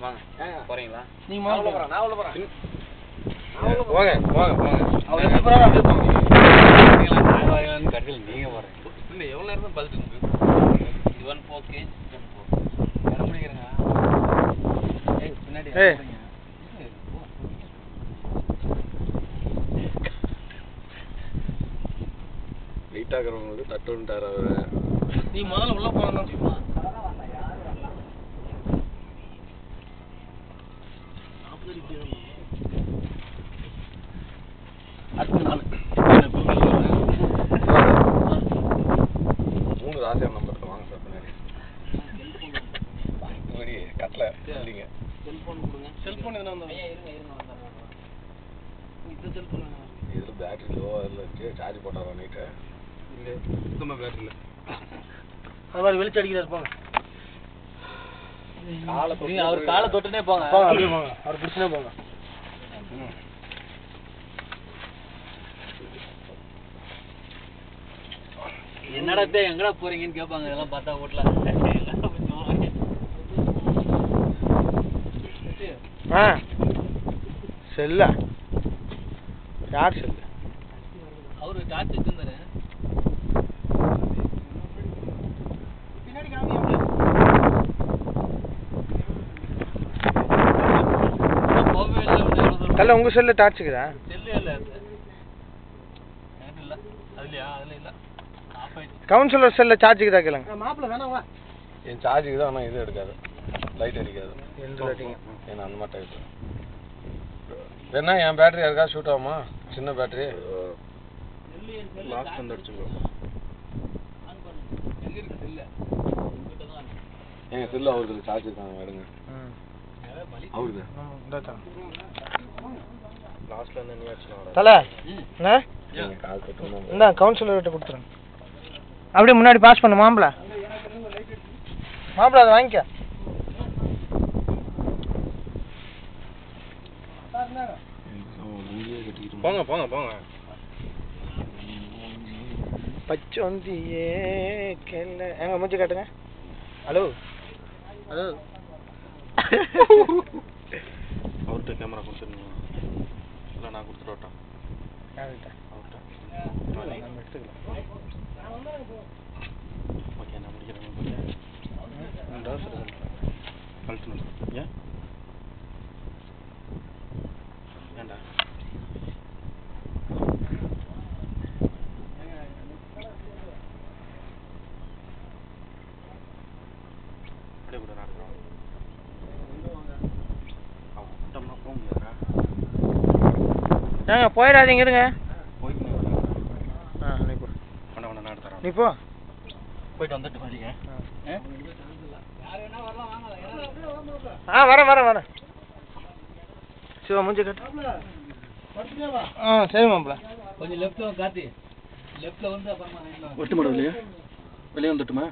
வாங்க போறீங்களா? நீங்க நான் உள்ள போறேன். போங்க போங்க போங்க. அவர் எப்படி போறாரு அப்படியே போங்க. கடையில் நீங்க போறீங்க. இல்லை எவ்வளோ நேரம் தான் பார்த்துட்டு இது 1 4 kg இடம் பிடிக்கிறேங்க. பின்னாடி வெயிட் ஆகிறவங்களுக்கு தட்டுன்ட்டார் அவரு. நீ முதல்ல உள்ள போகணும் சொன்னா. அடுத்த நாள் 3 ராசியம் நம்பர் வாங்க சார் பின்னாடி. இப்படி கட்டல இல்லைங்க. செல்போன் கொடுங்க. செல்போன் எதுனா வந்தா இந்த செல்போன் இதுல பேட்டரி லோவா இருக்கு. சார்ஜ் போட்டாரா நைட்டு? இல்லை சுத்தமா பேட்டரி இல்லை. அது மாதிரி வெளிச்சம் அடிக்கிறாரு போங்க. அவர் காலை தொட்டுனே போங்க. அப்படியே போங்க. அவர் பிடிச்சுனே போங்க. என்னடா எங்கடா போறீங்கன்னு கேட்பாங்க. இதெல்லாம் பார்த்தா ஓட்டல. செல்ல யார் செல்லு? அவரு டார்ச் வச்சிருந்தாரு. தல உங்க செல்ல டார்ச் இருக்குதா? செல்லு இல்ல இல்ல அதுலயா அதுல இல்ல. கவுன்சிலர் செல்ல சார்ஜ் இருக்குதா கேளுங்க. மாப்ள வேணாம் வா. என் சார்ஜ் இருக்குதா ஆனா இது எடுக்காது. லைட் அடிக்காது. எந்த லைட்டிங்? ஏன்னா அந்த மாதிரி டைப். வேணா என் பேட்டரி யாருக்கா ஷூட் ஆகுமா? சின்ன பேட்டரி லாஸ்ட் வந்து அடிச்சுக்கோ. ஏங்க செல்லு அவருக்கு சார்ஜ் இருக்காங்க எடுங்க. அவருக்கு லாஸ்ட்ல இருந்து நீ அடிச்சலாம். தல என்ன? கால் கட்டணும். இந்த கவுன்சிலர் கிட்ட கொடுத்துறேன். அப்படியே முன்னாடி பாஸ் பண்ணு மாப்ள. மாப்ள அதை வாங்கிக்க. போங்க போங்க போங்க. பச்சோந்தியே கேள எங்க மூஞ்சி காட்டுங்க. Hello hello. அவர்கிட்ட கேமரா கொடுத்துருங்க. இல்லை நான் கொடுத்துருவட்டா? யார்கிட்ட? அவர்கிட்ட நம்ம எடுத்துக்கலாம். ஓகே நான் முடிக்கிறேன். கழுத்து ஏன் ஏண்டா அப்படியே கூட நடக்கிறோம். அவன்கிட்டம்னா போக முடியாதா? ஏங்க போயிடாதீங்க இருங்க. போயிட்டு நீ போ. பண்ண நான் எடுத்துறேன். நீ போ. போயிட்டு வந்துட்டு வரீங்க. வரேன். சிவா மூஞ்சி கட்டு. சரி மாப்ள. கொஞ்சம் லெஃப்ட்ல காத்தி. லெஃப்ட்ல வந்து அப்புறமா ரைட்ல. ஒட்டு மாட வெளியே வந்துட்டுமா?